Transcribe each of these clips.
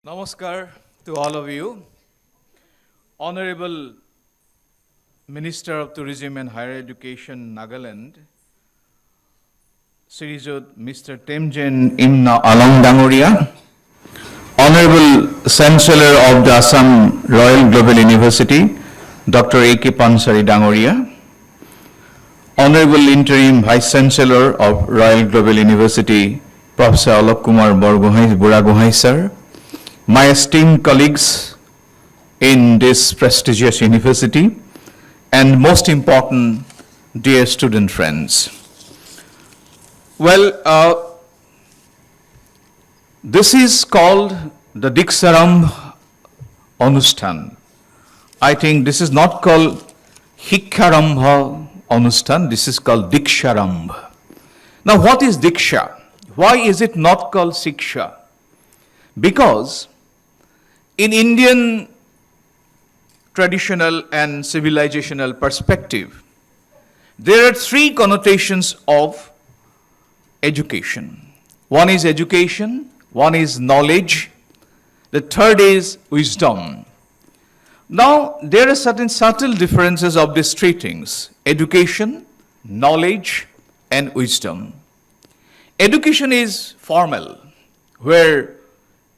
Namaskar to all of you. Honorable Minister of Tourism and Higher Education, Nagaland, Srijut Mr. Temjen Imna Along Dangoria, Honorable Chancellor of the Assam Royal Global University, Dr. A.K. Pansari Dangoria, Honorable Interim Vice Chancellor of Royal Global University, Professor Alok Kumar Buragohai sir, my esteemed colleagues in this prestigious university, and most important, dear student friends. Well, this is called the Deeksharambh Anushthan. I think this is not called Hiksharambha Anushthan, this is called Deeksharambh. Now what is Diksha? Why is it not called Siksha? Because in Indian traditional and civilizational perspective, there are three connotations of education. One is education, one is knowledge, the third is wisdom. Now, there are certain subtle differences of these three things: education, knowledge, and wisdom. Education is formal, where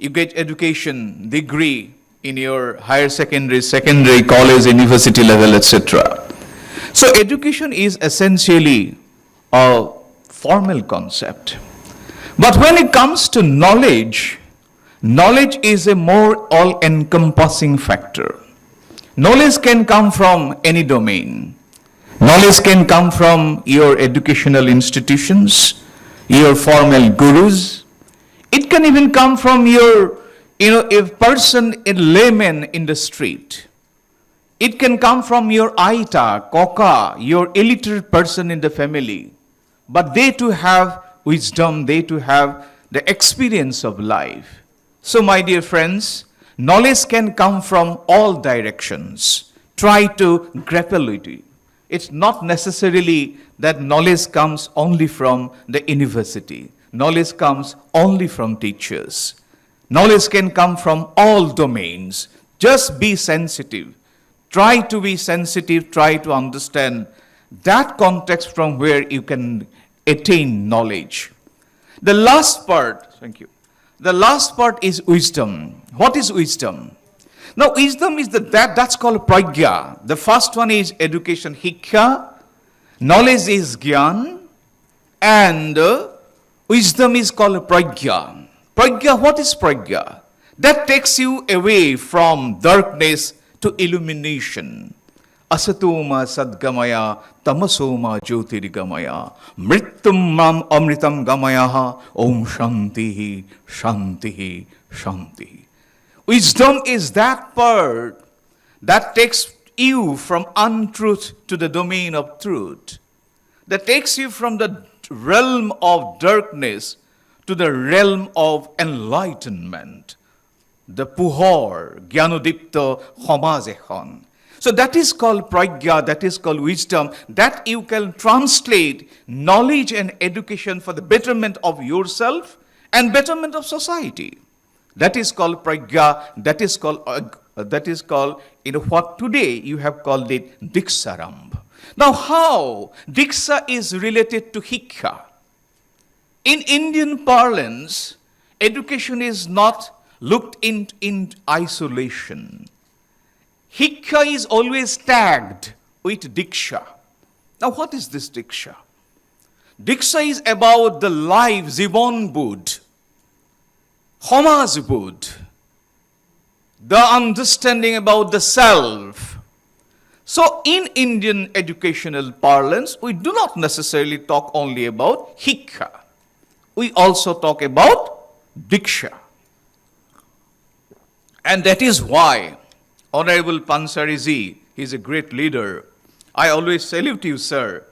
you get education, degree in your higher secondary, college, university level, etc. So education is essentially a formal concept. But when it comes to knowledge, knowledge is a more all-encompassing factor. Knowledge can come from any domain. Knowledge can come from your educational institutions, your formal gurus. It can even come from your, a person, a layman in the street. It can come from your aita, koka, your illiterate person in the family. But they too have wisdom, they too have the experience of life. So my dear friends, knowledge can come from all directions. Try to grapple with it. It's not necessarily that knowledge comes only from the university. Knowledge comes only from teachers. Knowledge can come from all domains. Just be sensitive. Try to be sensitive, try to understand that context from where you can attain knowledge. The last part, thank you. The last part is wisdom. What is wisdom? Now, wisdom is that's called pragya. The first one is education, hikya. Knowledge is gyan. And wisdom is called pragya. Pragya, what is pragya? That takes you away from darkness to illumination. Asatoma sadgamaya, tamasoma jyotirgamaya, mritum mam amritam gamayaha, om shantihi, shantihi, shantihi. Wisdom is that part that takes you from untruth to the domain of truth. That takes you from the realm of darkness to the realm of enlightenment. The puhor, gyanodipta homazehon. So that is called pragya, that is called wisdom, that you can translate knowledge and education for the betterment of yourself and betterment of society. That is called pragya, that is called what today you have called it Deeksharambh. Now how Diksha is related to Hikya? In Indian parlance, education is not looked in isolation. Hikya is always tagged with Diksha. Now what is this Diksha? Diksha is about the life, Zibon Bud, Homaz Bud, the understanding about the self. So in Indian educational parlance, we do not necessarily talk only about Hikya. We also talk about Diksha. And that is why Honorable Pansariji, he is a great leader. I always salute you, sir,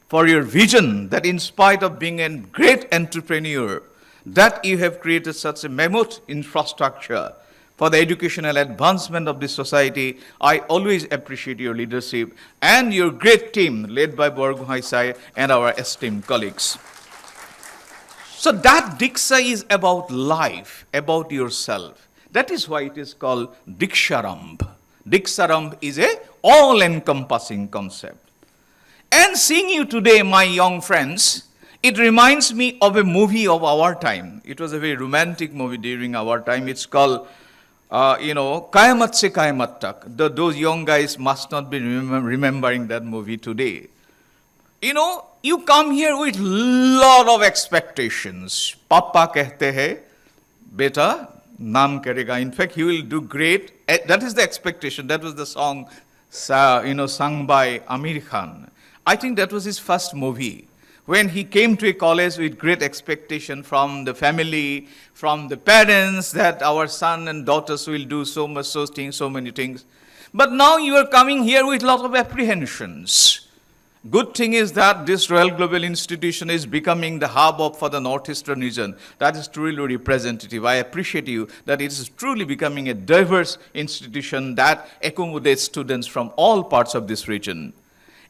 for your vision that in spite of being a great entrepreneur, that you have created such a mammoth infrastructure for the educational advancement of this society. I always appreciate your leadership and your great team led by Buragohai Sai and our esteemed colleagues. So that Diksha is about life, about yourself. That is why it is called Deeksharambh. Deeksharambh is a all-encompassing concept. And seeing you today, my young friends, it reminds me of a movie of our time. It was a very romantic movie during our time. It's called, Kayamat Se Kayamat Tak. Those young guys must not be remembering that movie today. You come here with lot of expectations. Papa kehte hai, beta, naam karega. In fact, he will do great. That is the expectation. That was the song, sung by Amir Khan. I think that was his first movie. When he came to a college with great expectation from the family, from the parents, that our son and daughters will do so many things. But now you are coming here with a lot of apprehensions. Good thing is that this Royal Global Institution is becoming the hub for the Northeastern region. That is truly representative. I appreciate you that it is truly becoming a diverse institution that accommodates students from all parts of this region.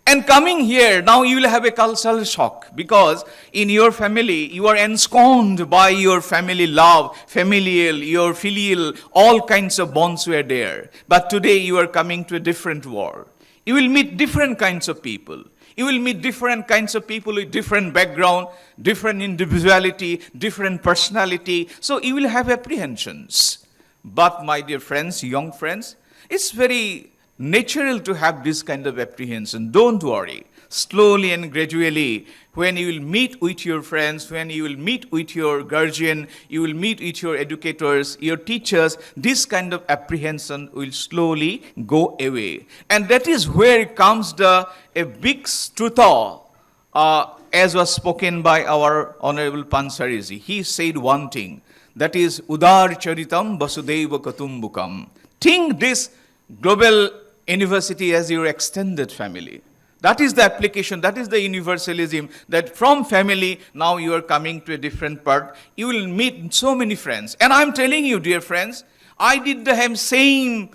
And coming here, now you will have a cultural shock because in your family, you are ensconced by your family love, familial, your filial, all kinds of bonds were there. But today you are coming to a different world. You will meet different kinds of people. You will meet different kinds of people with different background, different individuality, different personality. So you will have apprehensions. But my dear friends, young friends, it's very natural to have this kind of apprehension. Don't worry. Slowly and gradually, when you will meet with your friends, when you will meet with your guardian, you will meet with your educators, your teachers, this kind of apprehension will slowly go away. And that is where comes a big struta, as was spoken by our Honorable Pansariji. He said one thing, that is, Udar Charitam Vasudeva Katumbukam. Think this global university as your extended family. That is the application, that is the universalism, that from family, now you are coming to a different part. You will meet so many friends. And I'm telling you, dear friends, I did the same,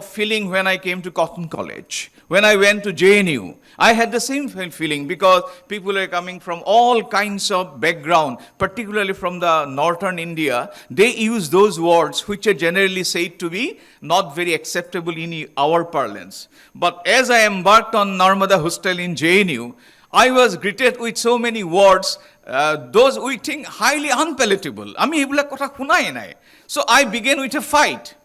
feeling when I came to Cotton College. When I went to JNU, I had the same feeling because people are coming from all kinds of background, particularly from the northern India. They use those words which are generally said to be not very acceptable in our parlance. But as I embarked on Narmada Hostel in JNU, I was greeted with so many words, those we think highly unpalatable. So I began with a fight.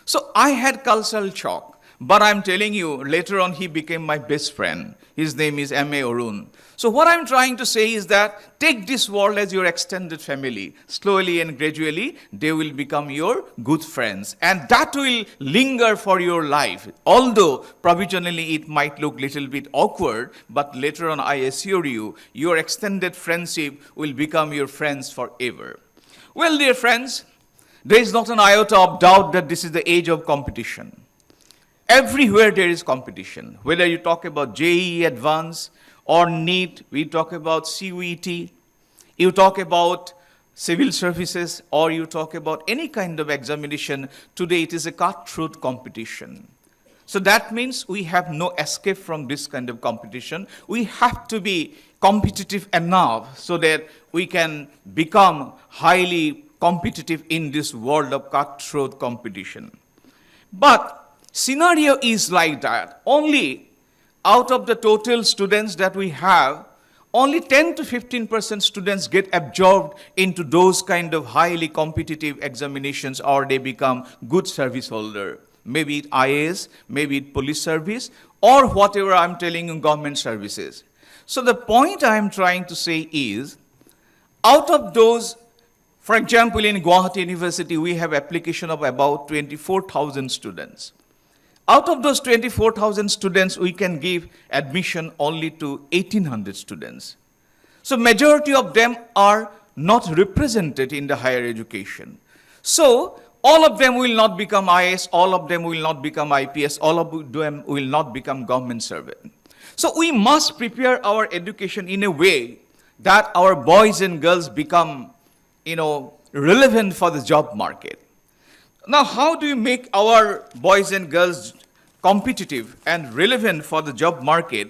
So I had cultural shock. But I'm telling you, later on he became my best friend. His name is M.A. Arun. So what I'm trying to say is that take this world as your extended family. Slowly and gradually, they will become your good friends. And that will linger for your life. Although provisionally it might look a little bit awkward, but later on I assure you, your extended friendship will become your friends forever. Well, dear friends, there is not an iota of doubt that this is the age of competition. Everywhere there is competition. Whether you talk about JEE Advanced or NEET, we talk about CUET, you talk about civil services, or you talk about any kind of examination, today it is a cutthroat competition. So that means we have no escape from this kind of competition. We have to be competitive enough so that we can become highly competitive in this world of cutthroat competition. But scenario is like that. Only out of the total students that we have, only 10 to 15% students get absorbed into those kind of highly competitive examinations, or they become good service holder. Maybe it IAS, maybe it police service, or whatever I'm telling you, government services. So the point I'm trying to say is, out of those, for example, in Gauhati University, we have application of about 24,000 students. Out of those 24,000 students, we can give admission only to 1,800 students. So majority of them are not represented in the higher education. So all of them will not become IAS, all of them will not become IPS, all of them will not become government servant. So we must prepare our education in a way that our boys and girls become, relevant for the job market. Now, how do you make our boys and girls competitive and relevant for the job market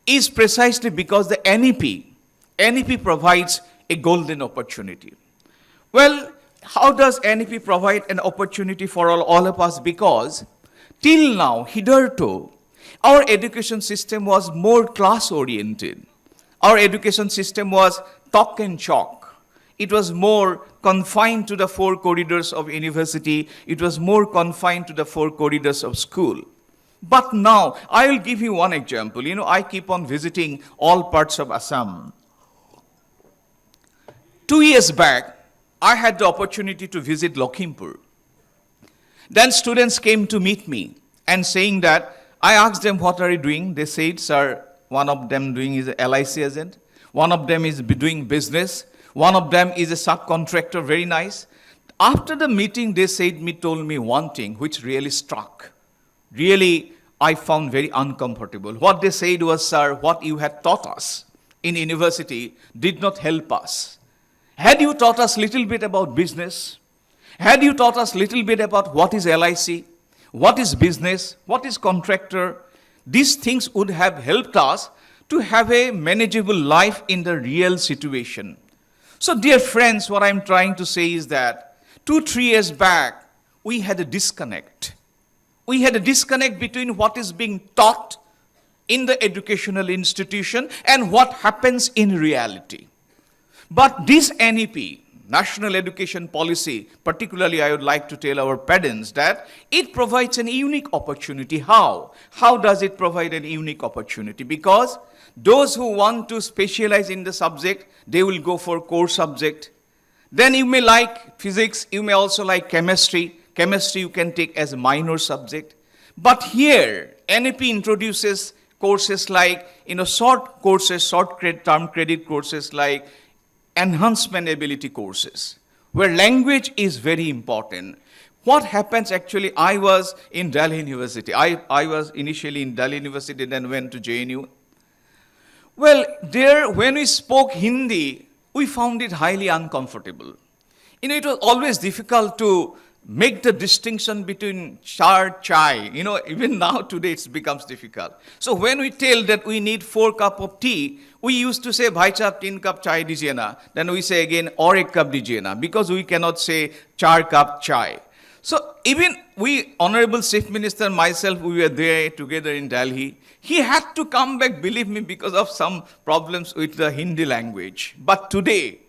is precisely because the NEP provides a golden opportunity. Well, How does NEP provide an opportunity for all of us? Because till now, hitherto, our education system was more class-oriented. Our education system was talk and chalk. It was more confined to the four corridors of university. It was more confined to the four corridors of school. But now, I will give you one example. I keep on visiting all parts of Assam. 2 years back, I had the opportunity to visit Lakhimpur. Then students came to meet me and saying that, I asked them, what are you doing? They said, sir, one of them doing is a LIC agent. One of them is doing business. One of them is a subcontractor, very nice. After the meeting, they told me one thing which really struck. Really, I found very uncomfortable. What they said was, sir, what you had taught us in university did not help us. Had you taught us little bit about business, had you taught us little bit about what is LIC, what is business, what is contractor, these things would have helped us to have a manageable life in the real situation. So dear friends, what I'm trying to say is that 2-3 years back, we had a disconnect. We had a disconnect between what is being taught in the educational institution and what happens in reality. But this NEP, National Education Policy, particularly I would like to tell our parents that it provides an unique opportunity. How? How does it provide a unique opportunity? Because those who want to specialize in the subject, they will go for core subject. Then you may like physics, you may also like chemistry. Chemistry you can take as a minor subject. But here, NEP introduces courses like, short courses, term credit courses like enhancement ability courses, where language is very important. What happens actually, I was in Delhi University. I was initially in Delhi University, then went to JNU. Well, there, when we spoke Hindi, we found it highly uncomfortable. It was always difficult to make the distinction between chai. Even now, today, it becomes difficult. So when we tell that we need 4 cups of tea, we used to say, bhai chap 3 cup chai dijiye na. Then we say again, aur 1 cup dijiye na, because we cannot say 4 cup chai. So even we, Honorable Chief Minister, myself, we were there together in Delhi. He had to come back, believe me, because of some problems with the Hindi language. But today,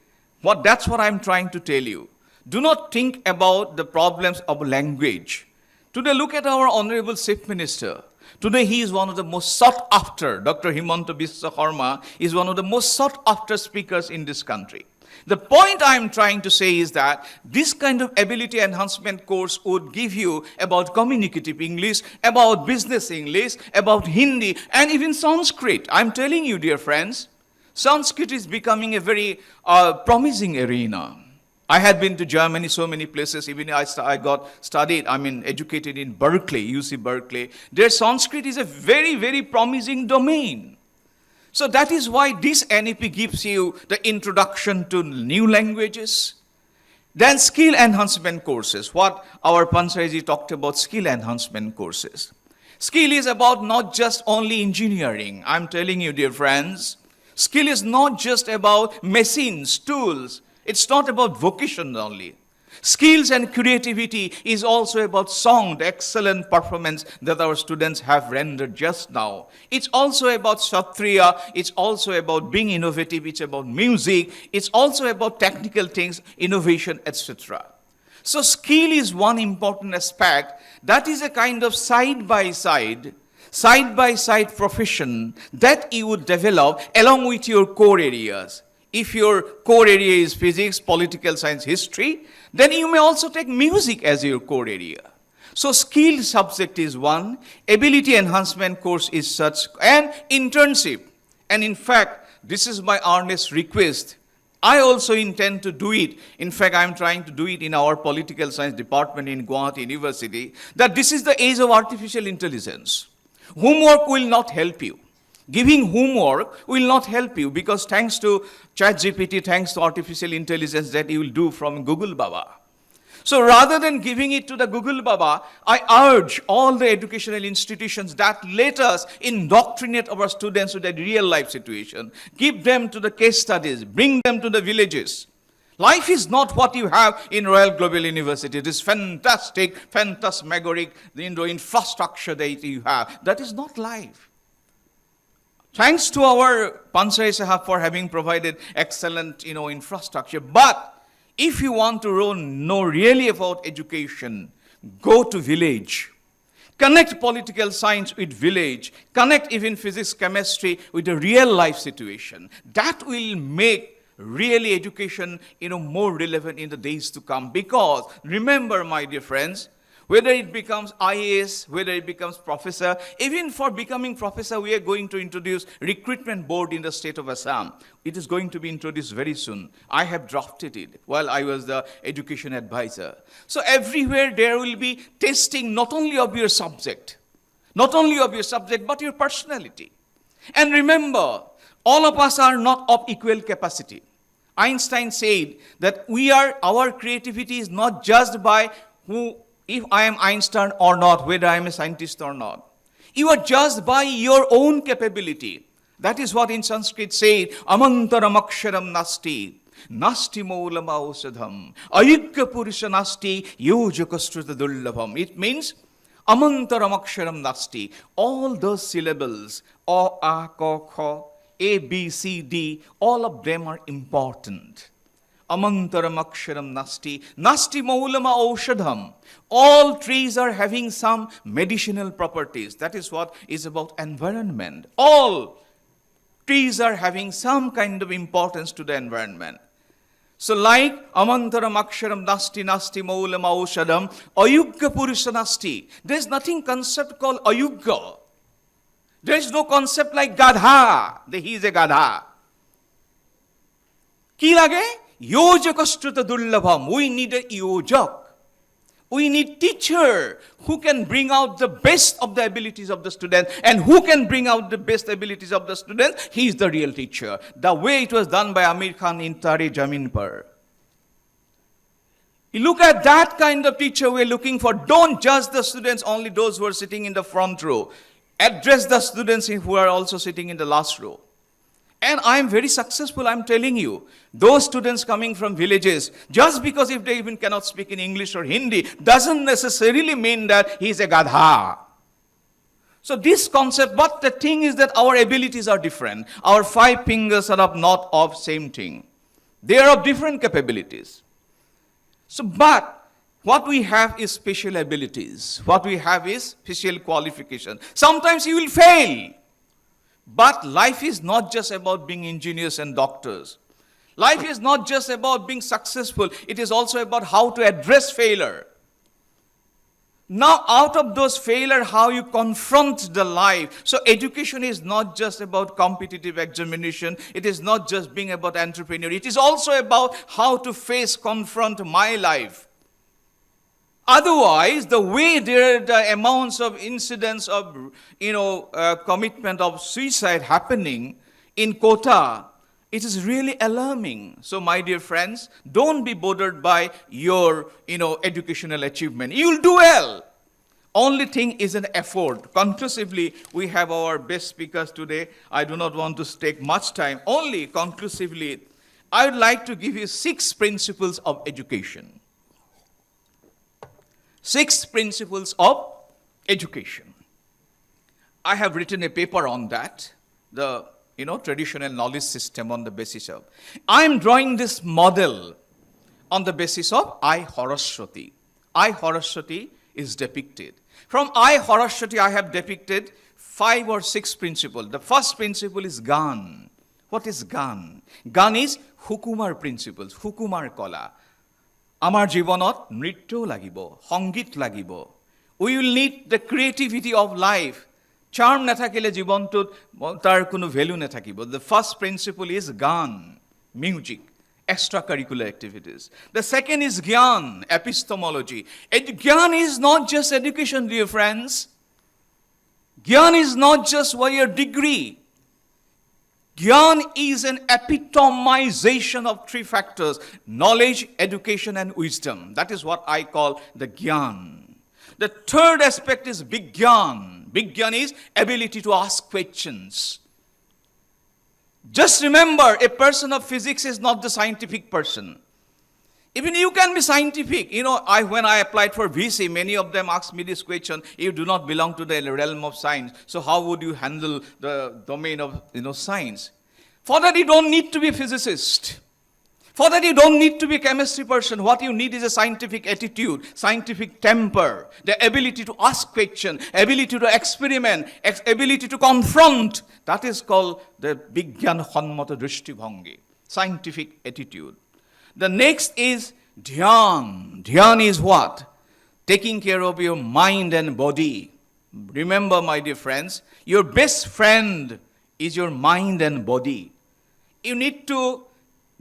that's what I'm trying to tell you. Do not think about the problems of language. Today, look at our Honorable Chief Minister. Today, he is one of the most sought after. Dr. Himanta Biswa Sarma is one of the most sought after speakers in this country. The point I am trying to say is that this kind of ability enhancement course would give you about communicative English, about business English, about Hindi, and even Sanskrit. I'm telling you, dear friends, Sanskrit is becoming a very promising arena. I had been to Germany, so many places. Even I got studied, educated in Berkeley, UC Berkeley. Their Sanskrit is a very, very promising domain. So that is why this NEP gives you the introduction to new languages. Then skill enhancement courses. What our Pansaiji talked about, skill enhancement courses. Skill is about not just only engineering. I'm telling you, dear friends, skill is not just about machines, tools. It's not about vocation only. Skills and creativity is also about sound, excellent performance that our students have rendered just now. It's also about Kshatriya, it's also about being innovative, it's about music, it's also about technical things, innovation, etc. So skill is one important aspect. That is a kind of side-by-side profession that you would develop along with your core areas. If your core area is physics, political science, history, then you may also take music as your core area. So skill subject is one, ability enhancement course is such, and internship. And in fact, this is my earnest request. I also intend to do it. In fact, I'm trying to do it in our political science department in Gauhati University, that this is the age of artificial intelligence. Homework will not help you. Giving homework will not help you, because thanks to ChatGPT, thanks to artificial intelligence that you will do from Google Baba. So rather than giving it to the Google Baba, I urge all the educational institutions that let us indoctrinate our students with a real life situation. Give them to the case studies, bring them to the villages. Life is not what you have in Royal Global University. This fantastic, phantasmagoric, infrastructure that you have. That is not life. Thanks to our Pansai Sahab for having provided excellent, infrastructure. But if you want to know really about education, go to village. Connect political science with village. Connect even physics, chemistry with a real life situation. That will make really education, more relevant in the days to come. Because remember, my dear friends, whether it becomes IAS, whether it becomes professor, even for becoming professor, we are going to introduce recruitment board in the state of Assam. It is going to be introduced very soon. I have drafted it while I was the education advisor. So everywhere there will be testing not only of your subject, but your personality. And remember, all of us are not of equal capacity. Einstein said that our creativity is not judged by if I am Einstein or not, whether I am a scientist or not. You are judged by your own capability. That is what in Sanskrit said, amantaram aksharam nasti, nasti moulam ausadham, ayugya purusha nasti, yojakastruta dullabham. It means, amantaram aksharam nasti, all those syllables, o, a, ko, kho, A, B, C, D, all of them are important. Amantaram aksharam nasti, nasti maulama aushadham. All trees are having some medicinal properties. That is what is about environment. All trees are having some kind of importance to the environment. So like amantaram aksharam nasti, nasti maulama aushadham, ayugya purusha nasti. There is nothing concept called ayugya. There is no concept like gadha, that he is a gadha. Ki lage? Yojakastruta dullabham. We need a yojak. We need teacher who can bring out the best of the abilities of the student. And who can bring out the best abilities of the student? He is the real teacher. The way it was done by Amir Khan in Tare Jamin Par. You look at that kind of teacher we are looking for. Don't judge the students, only those who are sitting in the front row. Address the students who are also sitting in the last row. And I am very successful, I am telling you. Those students coming from villages, just because if they even cannot speak in English or Hindi, doesn't necessarily mean that he is a gadha. So this concept, but the thing is that our abilities are different. Our 5 fingers are not of same thing. They are of different capabilities. So, but what we have is special abilities. What we have is special qualification. Sometimes you will fail. But life is not just about being engineers and doctors. Life is not just about being successful. It is also about how to address failure. Now, out of those failure, how you confront the life. So education is not just about competitive examination. It is not just being about entrepreneur. It is also about how to confront my life. Otherwise, the way the amounts of incidents of, commitment of suicide happening in Kota, it is really alarming. So, my dear friends, don't be bothered by your, educational achievement. You'll do well. Only thing is an effort. Conclusively, we have our best speakers today. I do not want to take much time. Only conclusively, I would like to give you 6 principles of education. 6 principles of education. I have written a paper on that, the traditional knowledge system on the basis of. I am drawing this model on the basis of I Horaswati. I Horaswati is depicted. From I Horaswati I have depicted 5 or 6 principles. The first principle is Gan. What is Gan? Gan is Hukumar principles, Hukumar Kola. Amar jibanot nrityo lagibo, songit lagibo. We will need the creativity of life. Charm nathakile jibontut tar kono value nathakibo. The first principle is gan, music, extracurricular activities. The second is gyan, epistemology. Gyan is not just education, dear friends. Gyan is not just your degree. Gyan is an epitomization of 3 factors: knowledge, education, and wisdom. That is what I call the Gyan. The third aspect is Vigyan. Vigyan is ability to ask questions. Just remember, a person of physics is not the scientific person. Even you can be scientific. When I applied for VC, many of them asked me this question: you do not belong to the realm of science, so how would you handle the domain of science? For that, you don't need to be a physicist. For that, you don't need to be a chemistry person. What you need is a scientific attitude, scientific temper, the ability to ask questions, ability to experiment, ability to confront. That is called the Bigyan Hanmata Drishtibhangi, scientific attitude. The next is dhyan. Dhyan is what? Taking care of your mind and body. Remember, my dear friends, your best friend is your mind and body. You need to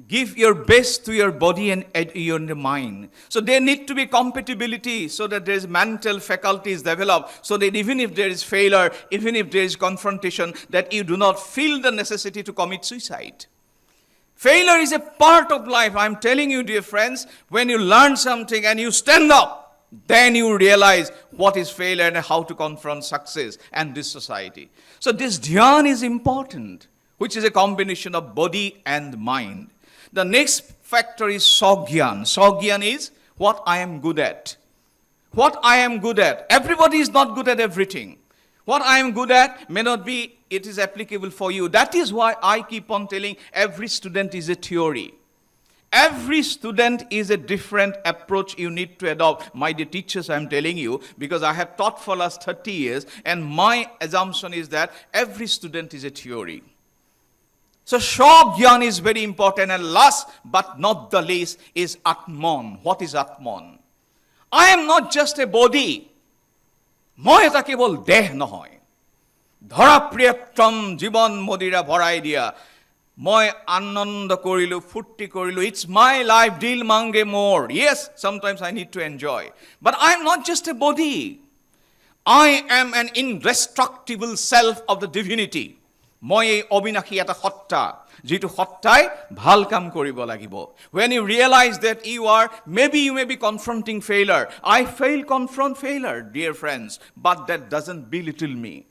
give your best to your body and your mind. So there need to be compatibility so that there is mental faculties developed, so that even if there is failure, even if there is confrontation, that you do not feel the necessity to commit suicide. Failure is a part of life. I'm telling you, dear friends, when you learn something and you stand up, then you realize what is failure and how to confront success and this society. So this dhyan is important, which is a combination of body and mind. The next factor is sogyan. Sogyan is what I am good at. What I am good at. Everybody is not good at everything. What I am good at may not be, it is applicable for you. That is why I keep on telling every student is a theory. Every student is a different approach you need to adopt. My dear teachers, I am telling you, because I have taught for last 30 years, and my assumption is that every student is a theory. So Shogyan is very important, and last but not the least is Atman. What is Atman? I am not just a body. Moi eta kebol deh nohoy. Dhara priyattam jibon modira bharai dia. Moi ananda korilu, futti korilu. It's my life, dil mange more. Yes, sometimes I need to enjoy. But I am not just a body. I am an indestructible self of the divinity. Moi ei obinakhi eta hotta. Jitu hottai bhal kam koribo lagibo. When you realize that maybe you may be confronting failure. I confront failure, dear friends. But that doesn't belittle me.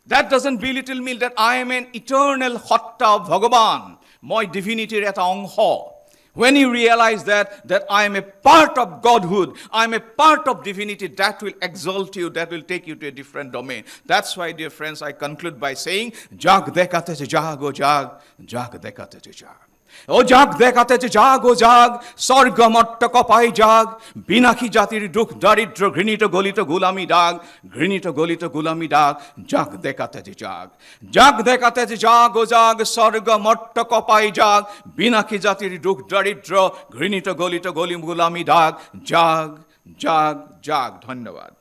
That doesn't belittle me that I am an eternal hotta of Bhagavan. Moi divinity eta ongho. When you realize that I am a part of Godhood, I am a part of divinity, that will exalt you, that will take you to a different domain. That's why, dear friends, I conclude by saying, Jag dekate je jag, o jag, jag dekate je jag. O jag dekate je jag, o jag, sorga motta kopai jag, binaki jatir dukh daridra grinito golito gulami dag, grinito golito gulami dag, jag dekate je jag. Jag dekate je jag, o jag, sorga motta kopai jag, binaki jatir dukh daridra grinito golito gulami dag, jag, jag, jag. ধন্যবাদ।